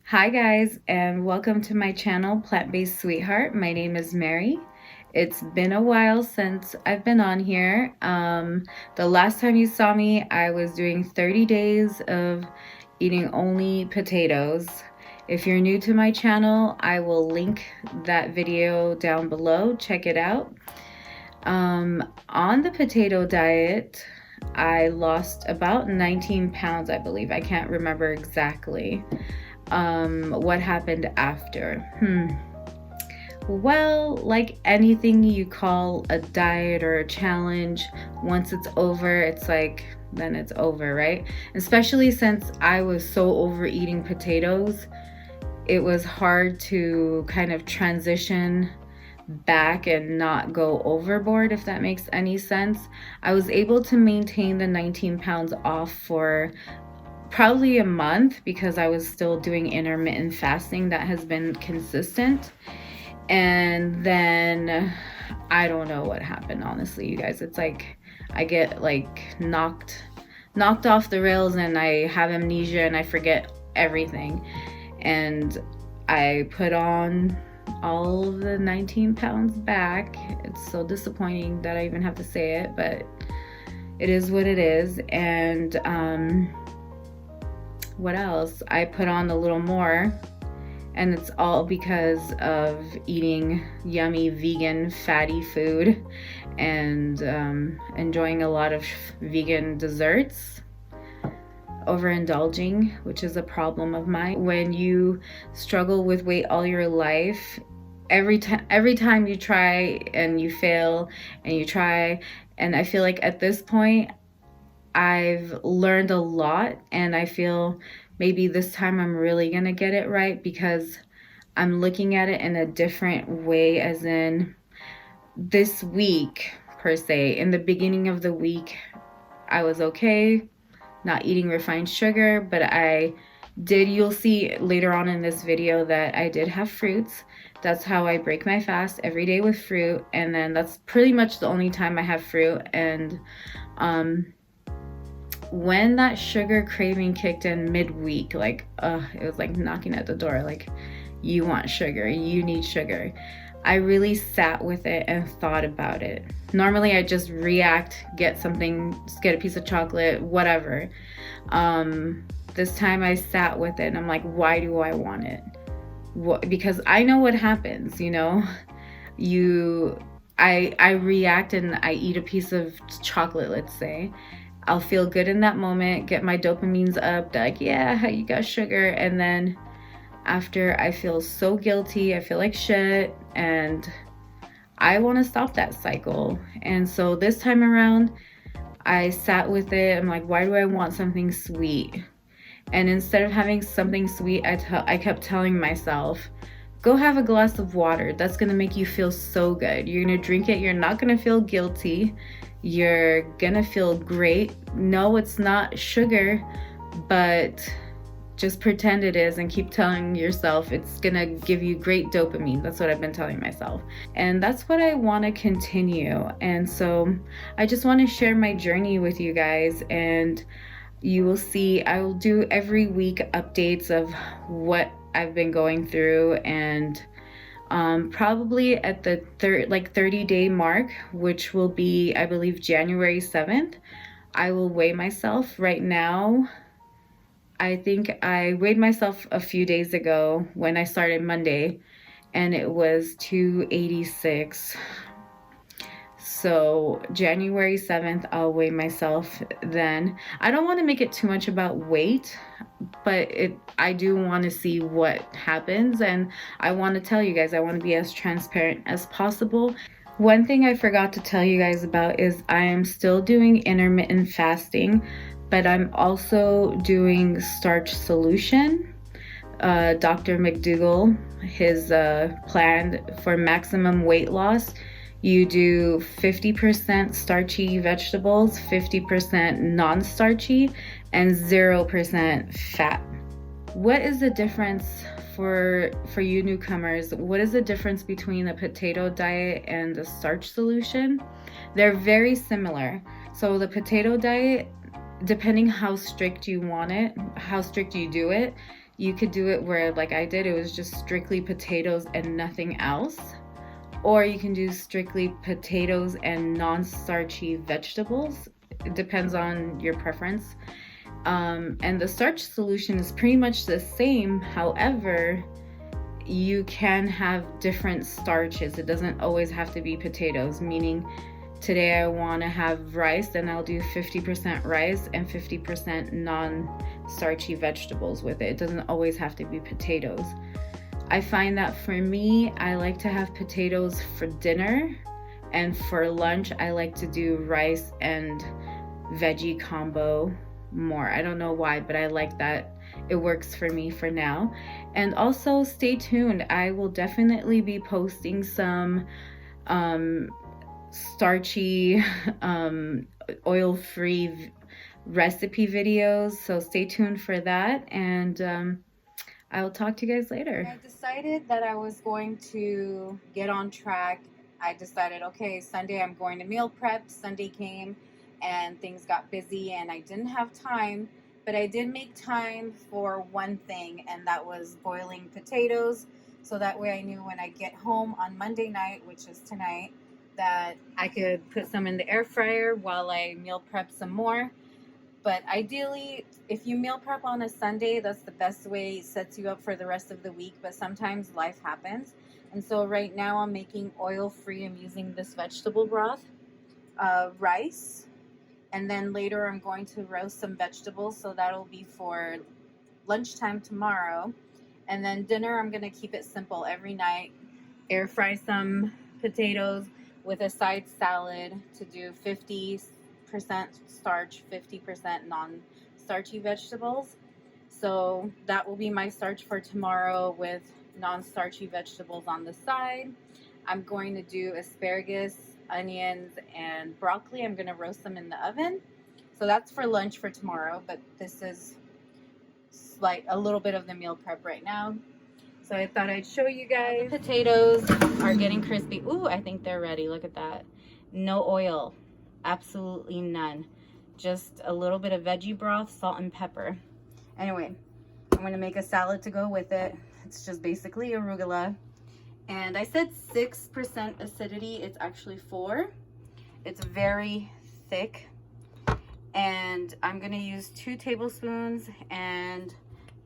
Hi guys, and welcome to my channel, Plant-Based Sweetheart. My name is Mary. It's been a while since I've been on here. The last time you saw me, I was doing 30 days of eating only potatoes. If you're new to my channel, I will link that video down below. Check it out. On the potato diet, I lost about 19 pounds, I believe. I can't remember exactly. What happened after? Well, like anything you call a diet or a challenge, once it's over, it's like, then it's over, right? Especially since I was so overeating potatoes, it was hard to kind of transition back and not go overboard, if that makes any sense. I was able to maintain the 19 pounds off for probably a month because I was still doing intermittent fasting that has been consistent. And then I don't know what happened, honestly, you guys. It's like I get like knocked off the rails and I have amnesia and I forget everything. And I put on all of the 19 pounds back. It's so disappointing that I even have to say it, but it is what it is. And what else? I put on a little more, and it's all because of eating yummy vegan fatty food and enjoying a lot of vegan desserts. Overindulging, which is a problem of mine. When you struggle with weight all your life, every time you try and you fail and you try, and I feel like at this point I've learned a lot, and I feel maybe this time I'm really gonna get it right because I'm looking at it in a different way, as in this week per se. In the beginning of the week, I was okay, not eating refined sugar, but you'll see later on in this video that I did have fruits. That's how I break my fast, every day with fruit, and then that's pretty much the only time I have fruit. And when that sugar craving kicked in midweek, like it was like knocking at the door, like, you want sugar, you need sugar. I really sat with it and thought about it. Normally I just react, get a piece of chocolate, whatever. This time I sat with it and I'm like, why do I want it? Because I know what happens, you know. I react and I eat a piece of chocolate, let's say. I'll feel good in that moment, get my dopamines up, like, yeah, you got sugar. And then after, I feel so guilty, I feel like shit, and I want to stop that cycle. And so this time around, I sat with it. I'm like, why do I want something sweet? And instead of having something sweet, I kept telling myself, go have a glass of water. That's gonna make you feel so good. You're gonna drink it, you're not gonna feel guilty. You're gonna feel great. No, it's not sugar, but just pretend it is and keep telling yourself it's gonna give you great dopamine. That's what I've been telling myself. And that's what I wanna continue. And so I just wanna share my journey with you guys, and you will see I will do every week updates of what I've been going through, and probably at the 30-day mark, which will be, I believe, January 7th, I will weigh myself. Right now, I think I weighed myself a few days ago when I started Monday, and it was 286. So January 7th, I'll weigh myself then. I don't want to make it too much about weight, but I do want to see what happens, and I want to tell you guys, I want to be as transparent as possible. One thing I forgot to tell you guys about is I am still doing intermittent fasting, but I'm also doing Starch solution. Dr. McDougall, his plan for maximum weight loss, you do 50% starchy vegetables, 50% non-starchy, and 0% fat. What is the difference for you newcomers? What is the difference between a potato diet and the starch solution? They're very similar. So the potato diet, depending how strict you want it, how strict you do it, You could do it where, like I did, it was just strictly potatoes and nothing else. Or you can do strictly potatoes and non-starchy vegetables. It depends on your preference. And the starch solution is pretty much the same. However, you can have different starches. It doesn't always have to be potatoes, meaning today I want to have rice, then I'll do 50% rice and 50% non-starchy vegetables with it. It doesn't always have to be potatoes. I find that for me, I like to have potatoes for dinner, and for lunch I like to do rice and veggie combo more. I don't know why, but I like that. It works for me for now. And also stay tuned. I will definitely be posting some starchy, oil-free recipe videos. So stay tuned for that. And I will talk to you guys later. I decided that I was going to get on track. I decided, okay, Sunday I'm going to meal prep. Sunday came and things got busy and I didn't have time, but I did make time for one thing, and that was boiling potatoes. So that way I knew when I get home on Monday night, which is tonight, that I could put some in the air fryer while I meal prep some more. But ideally, if you meal prep on a Sunday, that's the best way. It sets you up for the rest of the week, but sometimes life happens. And so right now I'm making oil-free. I'm using this vegetable broth, rice, and then later I'm going to roast some vegetables, so that'll be for lunchtime tomorrow. And then dinner, I'm going to keep it simple every night. Air fry some potatoes with a side salad to do 50% starch, 50% non-starchy vegetables. So that will be my starch for tomorrow, with non-starchy vegetables on the side. I'm going to do asparagus, onions, and broccoli. I'm going to roast them in the oven. So that's for lunch for tomorrow, but this is like a little bit of the meal prep right now. So I thought I'd show you guys. The potatoes are getting crispy. Ooh, I think they're ready. Look at that. No oil. Absolutely none. Just a little bit of veggie broth, salt, and pepper. Anyway, I'm going to make a salad to go with it. It's just basically arugula. And I said 6% acidity. It's actually 4. It's very thick. And I'm going to use 2 tablespoons and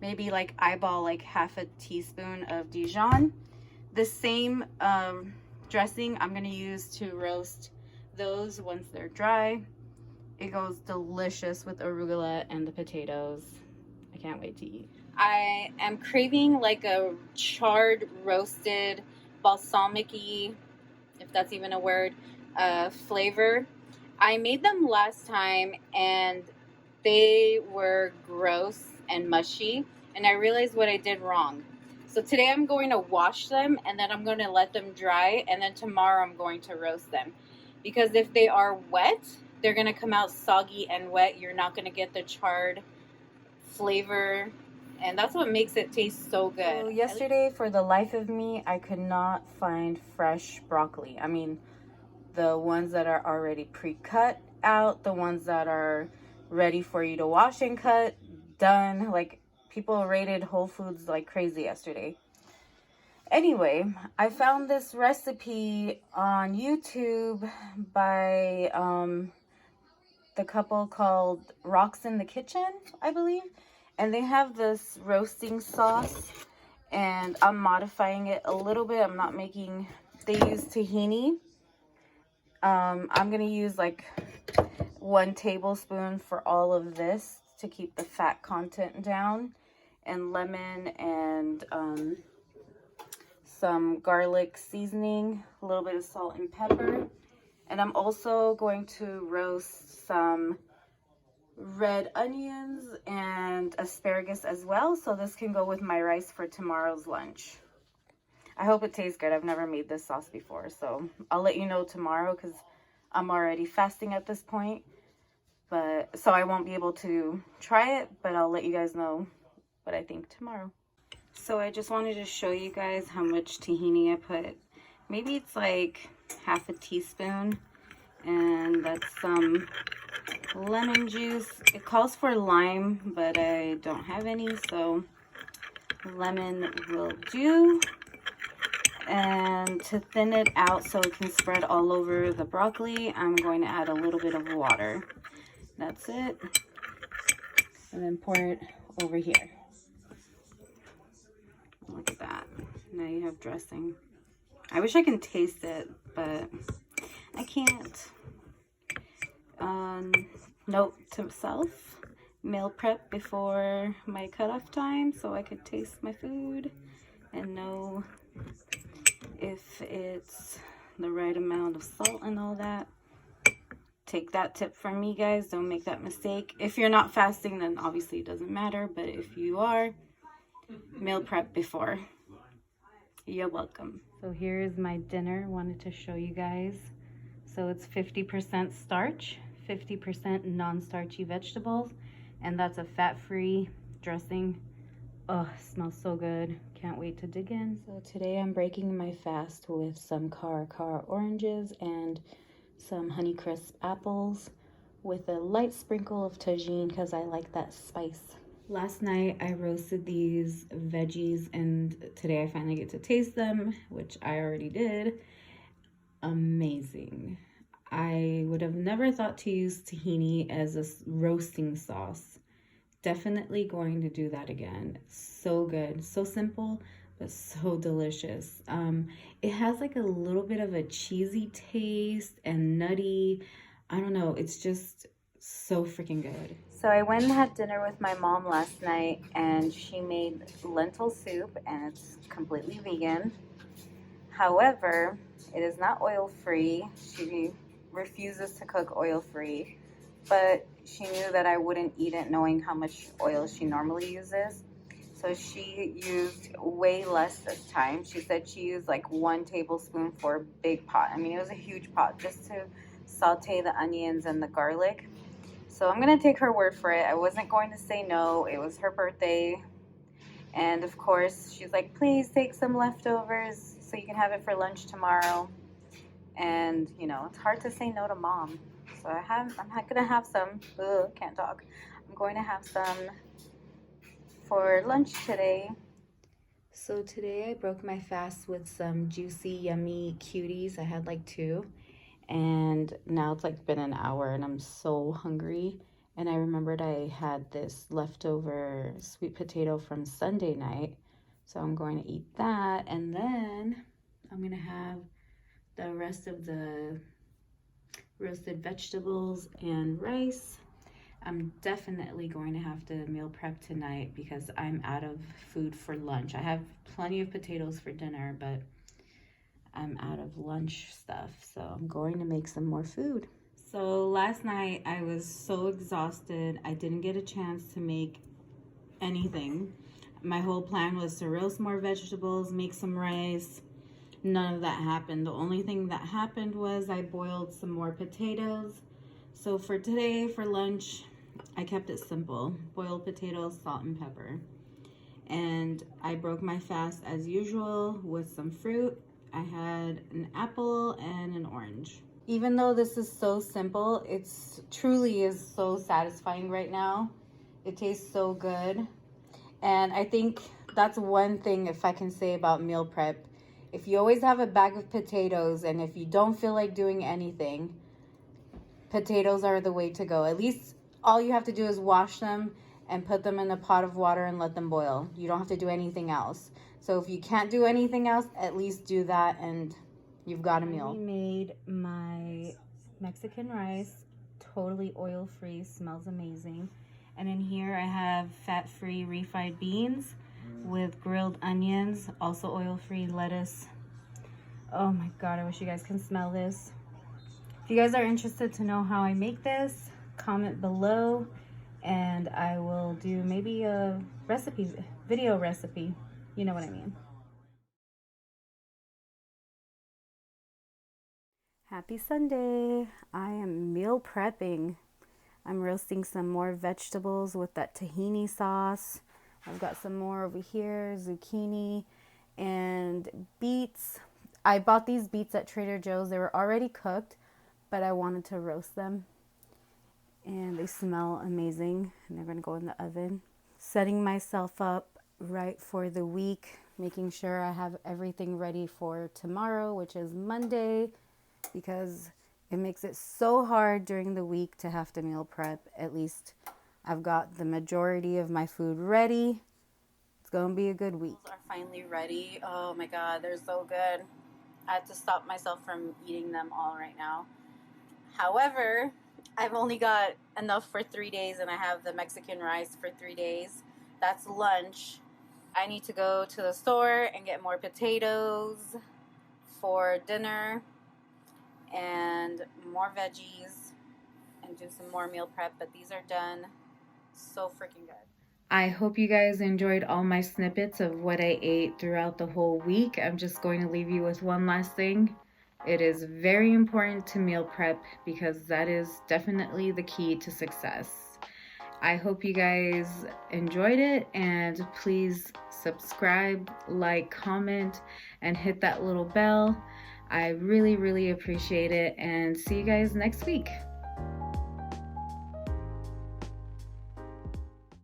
maybe like eyeball like half a teaspoon of Dijon. The same dressing I'm going to use to roast those once they're dry. It goes delicious with arugula and the potatoes. I can't wait to eat. I am craving like a charred, roasted, balsamic-y, if that's even a word, flavor. I made them last time and they were gross and mushy, and I realized what I did wrong. So today I'm going to wash them, and then I'm going to let them dry, and then tomorrow I'm going to roast them. Because if they are wet, they're going to come out soggy and wet. You're not going to get the charred flavor, and that's what makes it taste so good. So yesterday, for the life of me, I could not find fresh broccoli. I mean, the ones that are already pre-cut out, the ones that are ready for you to wash and cut, done. Like, people raided Whole Foods like crazy yesterday. Anyway, I found this recipe on YouTube by the couple called Rocks in the Kitchen, I believe. And they have this roasting sauce, and I'm modifying it a little bit. I'm not making, they use tahini. I'm going to use like 1 tablespoon for all of this to keep the fat content down, and lemon and some garlic seasoning, a little bit of salt and pepper. And I'm also going to roast some red onions and asparagus as well, so this can go with my rice for tomorrow's lunch. I hope it tastes good. I've never made this sauce before, so I'll let you know tomorrow because I'm already fasting at this point. But so I won't be able to try it, but I'll let you guys know what I think tomorrow. So I just wanted to show you guys how much tahini I put. Maybe it's like half a teaspoon, and that's some lemon juice. It calls for lime, but I don't have any, so lemon will do. And to thin it out so it can spread all over the broccoli, I'm going to add a little bit of water. That's it. And then pour it over here. Look at that. Now you have dressing. I wish I can taste it, but I can't. Note to self, meal prep before my cutoff time so I could taste my food and know if it's the right amount of salt and all that. Take that tip from me, guys. Don't make that mistake. If you're not fasting, then obviously it doesn't matter. But if you are, meal prep before. You're welcome. So here is my dinner. Wanted to show you guys. So it's 50% starch, 50% non-starchy vegetables, and that's a fat-free dressing. Oh, smells so good. Can't wait to dig in. So today I'm breaking my fast with some Cara oranges and some Honeycrisp apples with a light sprinkle of tagine because I like that spice. Last night I roasted these veggies and today I finally get to taste them, which I already did. Amazing. I would have never thought to use tahini as a roasting sauce. Definitely going to do that again. So good, so simple, but so delicious. It has like a little bit of a cheesy taste and nutty. I don't know, it's just so freaking good. So I went and had dinner with my mom last night and she made lentil soup and it's completely vegan. However, it is not oil-free. She refuses to cook oil-free, but she knew that I wouldn't eat it knowing how much oil she normally uses. So she used way less this time. She said she used like 1 tablespoon for a big pot. I mean, it was a huge pot just to saute the onions and the garlic. So I'm gonna take her word for it. I wasn't going to say no. It was her birthday. And of course, she's like, please take some leftovers so you can have it for lunch tomorrow. And you know, it's hard to say no to mom. So I'm not gonna have some. Ugh, can't talk. I'm going to have some for lunch today. So today I broke my fast with some juicy, yummy cuties. I had like 2. And now it's like been an hour and I'm so hungry. And I remembered I had this leftover sweet potato from Sunday night. So I'm going to eat that. And then I'm going to have the rest of the roasted vegetables and rice. I'm definitely going to have to meal prep tonight because I'm out of food for lunch. I have plenty of potatoes for dinner, but I'm out of lunch stuff, so I'm going to make some more food. So last night I was so exhausted. I didn't get a chance to make anything. My whole plan was to roast more vegetables, make some rice. None of that happened. The only thing that happened was I boiled some more potatoes. So for today, for lunch, I kept it simple. Boiled potatoes, salt and pepper. And I broke my fast as usual with some fruit. I had an apple and an orange. Even though this is so simple, it's truly is so satisfying right now. It tastes so good. And I think that's one thing, if I can say about meal prep. If you always have a bag of potatoes and if you don't feel like doing anything, potatoes are the way to go. At least all you have to do is wash them and put them in a pot of water and let them boil. You don't have to do anything else. So if you can't do anything else, at least do that and you've got a meal. I made my Mexican rice, totally oil-free, smells amazing. And in here I have fat-free refried beans with grilled onions, also oil-free lettuce. Oh my God, I wish you guys can smell this. If you guys are interested to know how I make this, comment below and I will do maybe a recipe, video recipe. You know what I mean. Happy Sunday. I am meal prepping. I'm roasting some more vegetables with that tahini sauce. I've got some more over here, zucchini and beets. I bought these beets at Trader Joe's. They were already cooked, but I wanted to roast them. And they smell amazing. And they're gonna go in the oven. Setting myself up right for the week, making sure I have everything ready for tomorrow, which is Monday, because it makes it so hard during the week to have to meal prep. At least I've got the majority of my food ready. It's gonna be a good week. Are finally ready. Oh my god, they're so good. I had to stop myself from eating them all right now. However, I've only got enough for 3 days, and I have the Mexican rice for 3 days. That's lunch. I need to go to the store and get more potatoes for dinner and more veggies and do some more meal prep, but these are done. So freaking good. I hope you guys enjoyed all my snippets of what I ate throughout the whole week. I'm just going to leave you with one last thing. It is very important to meal prep because that is definitely the key to success. I hope you guys enjoyed it, and please subscribe, like, comment, and hit that little bell. I really, really appreciate it, and see you guys next week.